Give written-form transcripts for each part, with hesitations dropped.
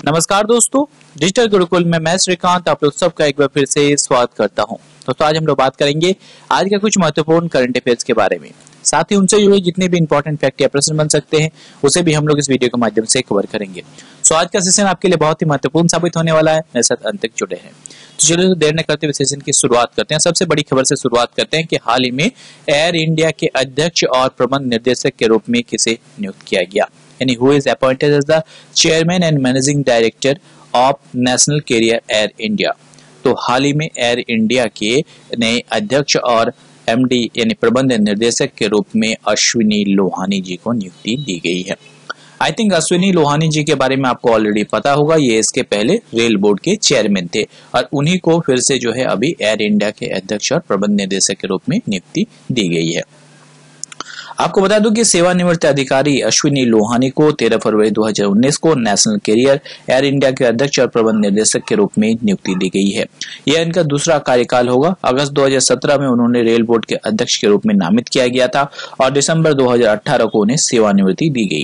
नमस्कार दोस्तों, डिजिटल गुरुकुल में मैं श्रीकांत आप लोग सबका एक बार फिर से स्वागत करता हूं। दोस्तों आज हम लोग बात करेंगे आज के कुछ महत्वपूर्ण करंट अफेयर्स के बारे में। साथ ही उनसे जुड़े जितने भी इंपॉर्टेंट फैक्ट या प्रश्न बन सकते हैं उसे भी हम लोग इस वीडियो के माध्यम से कवर करेंगे। सो आज का सेशन आपके लिए बहुत ही महत्वपूर्ण साबित होने वाला है, मेरे साथ अंत तक जुड़े हैं। तो चलिए देर न करते हुए सेशन की शुरुआत करते हैं। सबसे बड़ी खबर से शुरुआत करते हैं कि हाल ही में एयर इंडिया के अध्यक्ष और प्रबंध निर्देशक के रूप में किसे नियुक्त किया गया, यानी who is appointed as the chairman and managing director of national carrier Air India. तो हाल ही में एयर इंडिया के नए अध्यक्ष और एमडी यानी प्रबंध निर्देशक के रूप में अश्विनी लोहानी जी को नियुक्ति दी गई है। आई थिंक अश्विनी लोहानी जी के बारे में आपको ऑलरेडी पता होगा, ये इसके पहले रेल बोर्ड के चेयरमैन थे और उन्हीं को फिर से जो है अभी एयर इंडिया के अध्यक्ष और प्रबंध निर्देशक के रूप में नियुक्ति दी गई है। आपको बता दूं कि सेवानिवृत्त अधिकारी अश्विनी लोहानी को 13 फरवरी 2019 को नेशनल कैरियर एयर इंडिया के अध्यक्ष और प्रबंध निर्देशक के रूप में नियुक्ति दी गई है। यह इनका दूसरा कार्यकाल होगा। अगस्त 2017 में उन्होंने रेल बोर्ड के अध्यक्ष के रूप में नामित किया गया था और दिसंबर 2018 को उन्हें सेवानिवृत्ति दी गई।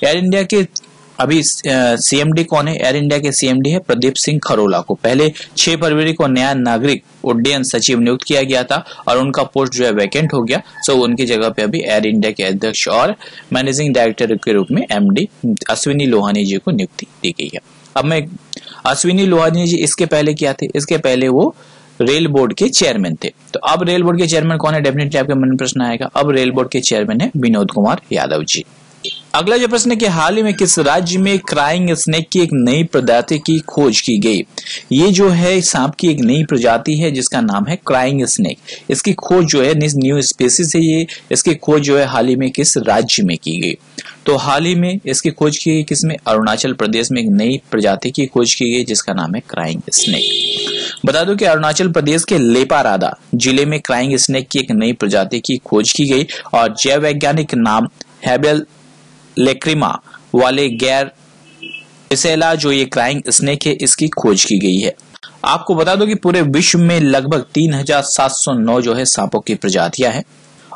एयर इंडिया के अभी सीएमडी कौन है? एयर इंडिया के सीएमडी है प्रदीप सिंह खरोला को पहले 6 फरवरी को नया नागरिक उड्डयन सचिव नियुक्त किया गया था और उनका पोस्ट जो है वैकेंट हो गया। सो उनकी जगह पे अभी एयर इंडिया के अध्यक्ष और मैनेजिंग डायरेक्टर के रूप में एमडी अश्विनी लोहानी जी को नियुक्ति दी गई है। अब मैं अश्विनी लोहानी जी इसके पहले क्या थे? इसके पहले वो रेल बोर्ड के चेयरमैन थे। तो अब रेल बोर्ड के चेयरमैन कौन है? डेफिनेटली आपके मन में प्रश्न आएगा। अब रेल बोर्ड के चेयरमैन है विनोद कुमार यादव जी। अगला जो प्रश्न है कि हाल ही में किस राज्य में क्राइंग स्नेक की एक नई प्रजाति की खोज की गई? ये जो है सांप की एक नई प्रजाति है जिसका नाम है क्राइंग स्नेक। इसकी खोज जो है न्यू स्पीसीज है ये, इसकी खोज जो है हाल ही में किस राज्य में की गई? तो हाल ही में इसकी खोज की गई किसमें? अरुणाचल प्रदेश में एक नई प्रजाति की खोज की गई जिसका नाम है क्राइंग स्नेक। बता दो कि अरुणाचल प्रदेश के लेपारादा जिले में क्राइंग स्नेक की एक नई प्रजाति की खोज की गई और जैव वैज्ञानिक नाम हैबेल लेक्रिमा वाले गैर इसेला जो ये क्राइंग स्नेक है इसकी खोज की गई है। आपको बता दो कि पूरे विश्व में लगभग 3709 जो है सांपों की प्रजातियां हैं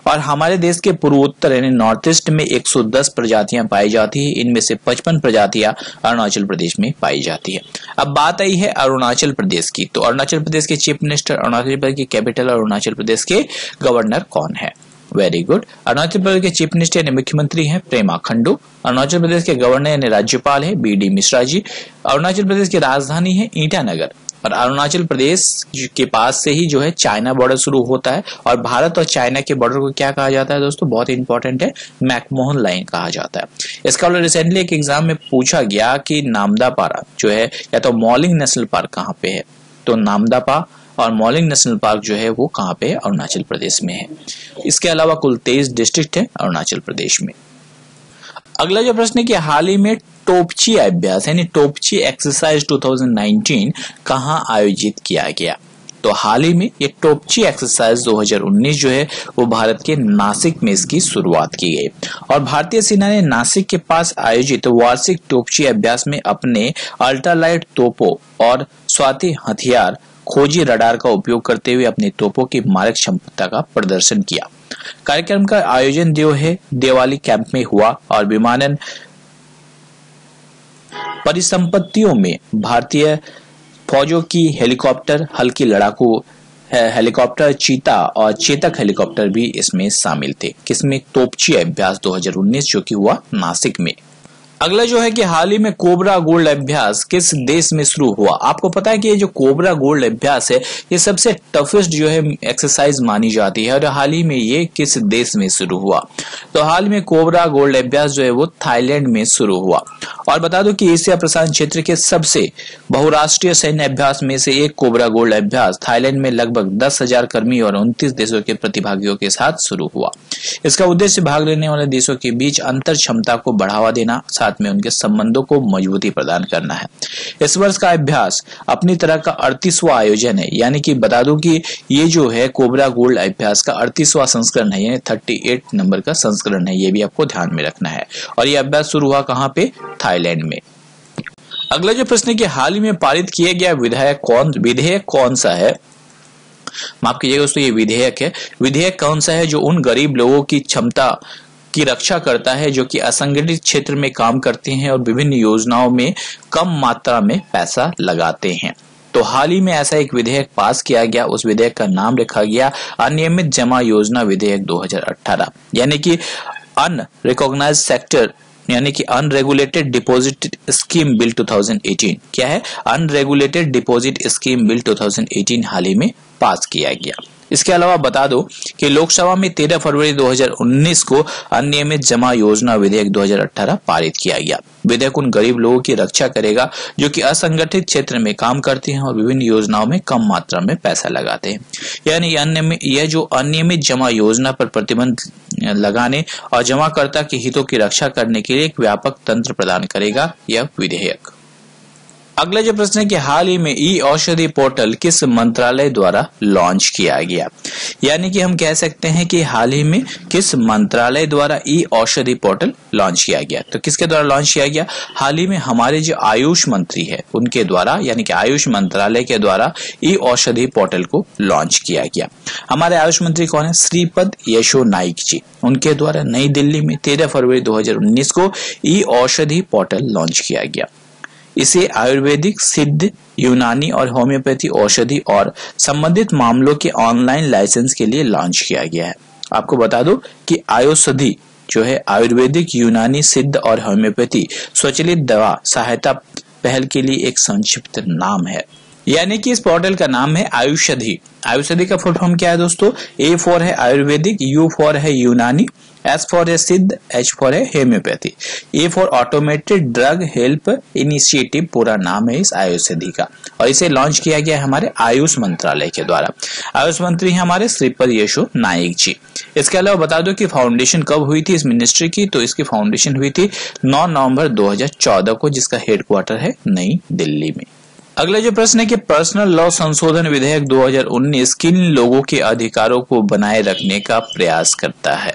और हमारे देश के पूर्वोत्तर यानी नॉर्थ ईस्ट में 110 प्रजातियां पाई जाती है। इनमें से 55 प्रजातियां अरुणाचल प्रदेश में पाई जाती है। अब बात आई है अरुणाचल प्रदेश की। तो अरुणाचल प्रदेश के चीफ मिनिस्टर, अरुणाचल प्रदेश की कैपिटल और अरुणाचल प्रदेश के गवर्नर कौन है? Very good. अरुणाचल प्रदेश के चीफ मिनिस्टर यानी मुख्यमंत्री हैं प्रेमा खंडू। अरुणाचल प्रदेश के गवर्नर यानी राज्यपाल है बीडी मिश्रा जी। अरुणाचल प्रदेश की राजधानी है ईटानगर और अरुणाचल प्रदेश के पास से ही जो है चाइना बॉर्डर शुरू होता है और भारत और चाइना के बॉर्डर को क्या कहा जाता है दोस्तों? बहुत इंपॉर्टेंट है, मैकमोहन लाइन कहा जाता है। इसका रिसेंटली एक एग्जाम में पूछा गया कि नामदापारा जो है या तो मॉलिंग नेशनल पार्क कहाँ पे है? तो नामदापा और मॉलिंग नेशनल पार्क जो है वो कहाँ पे है? अरुणाचल प्रदेश में है। इसके अलावा कुल 23 डिस्ट्रिक्ट है अरुणाचल प्रदेश में। अगला जो प्रश्न है कि हाल ही में टोपची अभ्यास यानी टोपची एक्सरसाइज 2019 कहाँ आयोजित किया गया? तो हाल ही में ये टोपची एक्सरसाइज 2019 जो है वो भारत के नासिक में इसकी शुरुआत की गई और भारतीय सेना ने नासिक के पास आयोजित वार्षिक टोपची अभ्यास में अपने अल्ट्रालाइट तोपों और स्वाति हथियार खोजी रडार का उपयोग करते हुए अपनी तोपों की मारक क्षमता का प्रदर्शन किया। कार्यक्रम का आयोजन देवाली कैंप में हुआ और विमानन परिसंपत्तियों में भारतीय फौजों की हेलीकॉप्टर, हल्की लड़ाकू हेलीकॉप्टर चीता और चेतक हेलीकॉप्टर भी इसमें शामिल थे। किसमें? तोपची अभ्यास 2019 जो कि हुआ नासिक में। अगला जो है कि हाल ही में कोबरा गोल्ड अभ्यास किस देश में शुरू हुआ? आपको पता है कि ये जो कोबरा गोल्ड अभ्यास है ये सबसे टफेस्ट जो है एक्सरसाइज मानी जाती है और हाल ही में ये किस देश में शुरू हुआ? तो हाल में कोबरा गोल्ड अभ्यास जो है वो थाईलैंड में शुरू हुआ। और बता दो कि एशिया प्रशांत क्षेत्र के सबसे बहुराष्ट्रीय सैन्य अभ्यास में से एक कोबरा गोल्ड अभ्यास थाईलैंड में लगभग 10,000 कर्मी और 29 देशों के प्रतिभागियों के साथ शुरू हुआ। इसका उद्देश्य भाग लेने वाले देशों के बीच अंतर क्षमता को बढ़ावा देना, साथ में उनके संबंधों को मजबूती प्रदान करना है। इस वर्ष का अभ्यास अपनी तरह का 38वां आयोजन है, यानी कि बता दूं कि ये जो है कोबरा गोल्ड अभ्यास का 38वां संस्करण है, यानी 38 नंबर का संस्करण है। ये भी आपको ध्यान में रखना है और ये अभ्यास शुरू हुआ कहाँ पे? थाईलैंड में। अगला जो प्रश्न है कि हाल ही में पारित किया गया विधेयक कौन सा है? माफ कीजिएगा दोस्तों, ये विधेयक है। विधेयक कौन सा है जो उन गरीब लोगों की क्षमता की रक्षा करता है जो कि असंगठित क्षेत्र में काम करते हैं और विभिन्न योजनाओं में कम मात्रा में पैसा लगाते हैं। तो हाल ही में ऐसा एक विधेयक पास किया गया, उस विधेयक का नाम रखा गया अनियमित जमा योजना विधेयक 2018, यानी कि अनरिकॉग्नाइज्ड सेक्टर यानी कि अनरेगुलेटेड डिपॉजिट स्कीम बिल 2018। क्या है? अनरेगुलेटेड डिपॉजिट स्कीम बिल 2018 हाल ही में पास किया गया। इसके अलावा बता दो कि लोकसभा में 13 फरवरी 2019 को अनियमित जमा योजना विधेयक 2018 पारित किया गया। विधेयक उन गरीब लोगों की रक्षा करेगा जो कि असंगठित क्षेत्र में काम करते हैं और विभिन्न योजनाओं में कम मात्रा में पैसा लगाते हैं। यानी यह जो अनियमित जमा योजना पर प्रतिबंध लगाने और जमाकर्ता के हितों की रक्षा करने के लिए एक व्यापक तंत्र प्रदान करेगा यह विधेयक। अगला जो प्रश्न है कि हाल ही में ई औषधि पोर्टल किस मंत्रालय द्वारा लॉन्च किया गया? यानी कि हम कह सकते हैं कि हाल ही में किस मंत्रालय द्वारा ई औषधि पोर्टल लॉन्च किया गया। तो किसके द्वारा लॉन्च किया गया? हाल ही में हमारे जो आयुष मंत्री है उनके द्वारा, यानी कि आयुष मंत्रालय के द्वारा ई औषधि पोर्टल को लॉन्च किया गया। हमारे आयुष मंत्री कौन है? श्रीपद येशो नाइक जी। उनके द्वारा नई दिल्ली में 13 फरवरी 2019 को ई औषधि पोर्टल लॉन्च किया गया। इसे आयुर्वेदिक, सिद्ध, यूनानी और होम्योपैथी औषधि और संबंधित मामलों के ऑनलाइन लाइसेंस के लिए लॉन्च किया गया है। आपको बता दो कि आयुषधि जो है आयुर्वेदिक, यूनानी, सिद्ध और होम्योपैथी स्वचालित दवा सहायता पहल के लिए एक संक्षिप्त नाम है। यानी कि इस पोर्टल का नाम है आयुषधि। आयुषधि का फुल फॉर्म क्या है दोस्तों? ए फॉर है आयुर्वेदिक, यू फॉर है यूनानी, एस फॉर है सिद्ध, एच फॉर है homeopathy, A for automated drug help initiative पूरा नाम है इस आयुषधि का। और इसे लॉन्च किया गया है हमारे आयुष मंत्रालय के द्वारा। आयुष मंत्री हैं हमारे श्रीपद येशो नाइक जी। इसके अलावा बता दो कि फाउंडेशन कब हुई थी इस मिनिस्ट्री की? तो इसकी फाउंडेशन हुई थी 9 नवंबर 2014 को, जिसका हेडक्वार्टर है नई दिल्ली में। अगला जो प्रश्न है कि पर्सनल लॉ संशोधन विधेयक 2019 किन लोगों के अधिकारों को बनाए रखने का प्रयास करता है?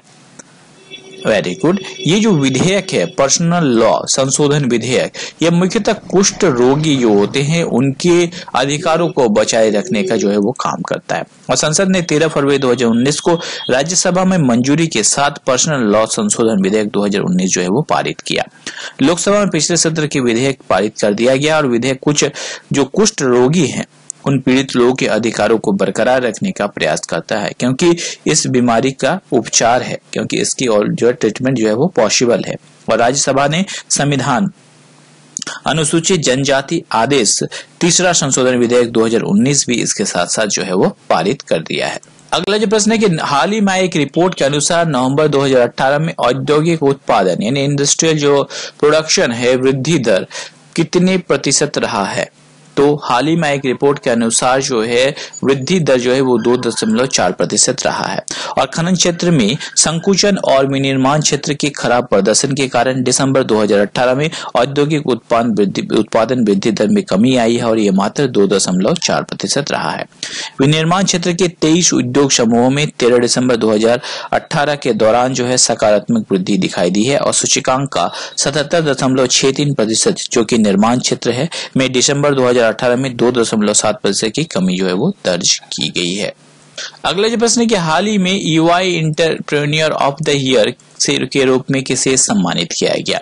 Very good. ये जो विधेयक है पर्सनल लॉ संशोधन विधेयक, ये मुख्यतः कुष्ठ रोगी जो होते हैं उनके अधिकारों को बचाए रखने का जो है वो काम करता है। और संसद ने 13 फरवरी 2019 को राज्यसभा में मंजूरी के साथ पर्सनल लॉ संशोधन विधेयक 2019 जो है वो पारित किया। लोकसभा में पिछले सत्र के विधेयक पारित कर दिया गया और विधेयक कुछ जो कुष्ठ रोगी हैं उन पीड़ित लोगों के अधिकारों को बरकरार रखने का प्रयास करता है, क्योंकि इस बीमारी का उपचार है, क्योंकि इसकी और जो ट्रीटमेंट जो है वो पॉसिबल है। और राज्यसभा ने संविधान अनुसूचित जनजाति आदेश तीसरा संशोधन विधेयक 2019 भी इसके साथ साथ जो है वो पारित कर दिया है। अगला जो प्रश्न है कि हाल ही में एक रिपोर्ट के अनुसार नवंबर 2018 में औद्योगिक उत्पादन यानी इंडस्ट्रियल जो प्रोडक्शन है वृद्धि दर कितने प्रतिशत रहा है? तो हाल ही में एक रिपोर्ट के अनुसार जो है वृद्धि दर जो है वो 2.4% रहा है। और खनन क्षेत्र में संकुचन और विनिर्माण क्षेत्र के खराब प्रदर्शन के कारण दिसंबर 2018 में औद्योगिक उत्पादन वृद्धि दर में कमी आई है और ये मात्र 2.4% रहा है। विनिर्माण क्षेत्र के 23 उद्योग समूहों में 13 दिसंबर 2018 के दौरान जो है सकारात्मक वृद्धि दिखाई दी है और सूचकांक का 77.63% जो कि निर्माण क्षेत्र है में दिसंबर 2018 में 2.7% की कमी जो है वो दर्ज की गई है। अगला जो प्रश्न है कि हाल ही में EY entrepreneur of the year के रूप में किसे सम्मानित किया गया?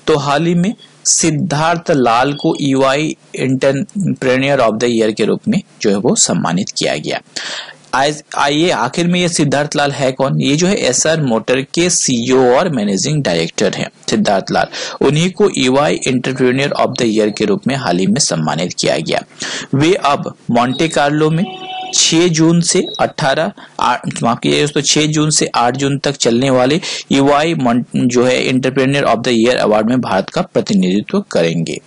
तो हाल ही में सिद्धार्थ लाल को EY entrepreneur of the year के रूप में जो है वो सम्मानित किया गया। आइए आखिर में ये सिद्धार्थ लाल है कौन? ये जो है एसआर मोटर के सीईओ और मैनेजिंग डायरेक्टर हैं सिद्धार्थ लाल। उन्हीं को EY entrepreneur of the year के रूप में हाल ही में सम्मानित किया गया। वे अब मॉन्टे कार्लो में 6 जून से 8 जून तक चलने वाले ईवाई जो है entrepreneur of the year award में भारत का प्रतिनिधित्व करेंगे।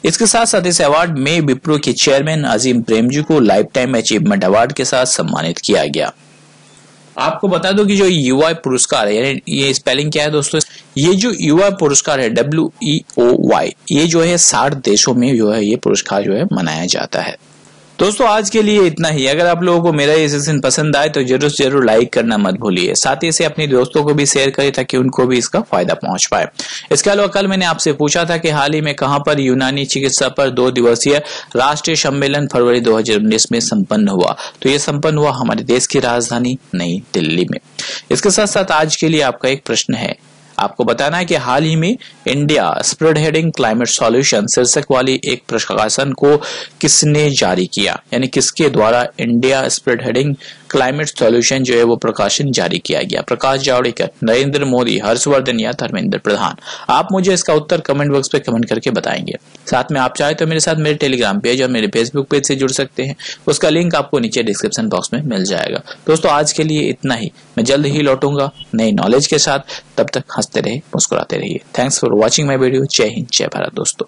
इसके साथ साथ इस अवार्ड में विप्रो के चेयरमैन अजीम प्रेमजी को लाइफ टाइम अचीवमेंट अवार्ड के साथ सम्मानित किया गया। आपको बता दो कि जो युवा पुरस्कार है, यानी ये स्पेलिंग क्या है दोस्तों? ये जो युवा पुरस्कार है WEOY, ये जो है 60 देशों में जो है ये पुरस्कार जो है मनाया जाता है। दोस्तों आज के लिए इतना ही। अगर आप लोगों को मेरा ये सेशन पसंद आए तो जरूर से जरूर लाइक करना मत भूलिए। साथ ही इसे अपने दोस्तों को भी शेयर करें ताकि उनको भी इसका फायदा पहुंच पाए। इसके अलावा कल मैंने आपसे पूछा था कि हाल ही में कहां पर यूनानी चिकित्सा पर 2 दिवसीय राष्ट्रीय सम्मेलन फरवरी 2019 में संपन्न हुआ। तो ये संपन्न हुआ हमारे देश की राजधानी नई दिल्ली में। इसके साथ साथ आज के लिए आपका एक प्रश्न है, आपको बताना है कि हाल ही में India spread heading climate solution शीर्षक वाली एक प्रकाशन को किसने जारी किया, यानी किसके द्वारा India spread heading climate solution जो है वो प्रकाशन जारी किया गया। प्रकाश जावड़ेकर, नरेंद्र मोदी, हर्षवर्धन या धर्मेंद्र प्रधान? आप मुझे इसका उत्तर कमेंट बॉक्स पे कमेंट करके बताएंगे। साथ में आप चाहे तो मेरे साथ मेरे टेलीग्राम पेज और मेरे फेसबुक पेज से जुड़ सकते हैं, उसका लिंक आपको नीचे डिस्क्रिप्शन बॉक्स में मिल जाएगा। दोस्तों आज के लिए इतना ही, मैं जल्द ही लौटूंगा नई नॉलेज के साथ। तब तक हंसते रहिए, मुस्कुराते रहिए। Thanks for watching my video. जय हिंद, जय भारत दोस्तों।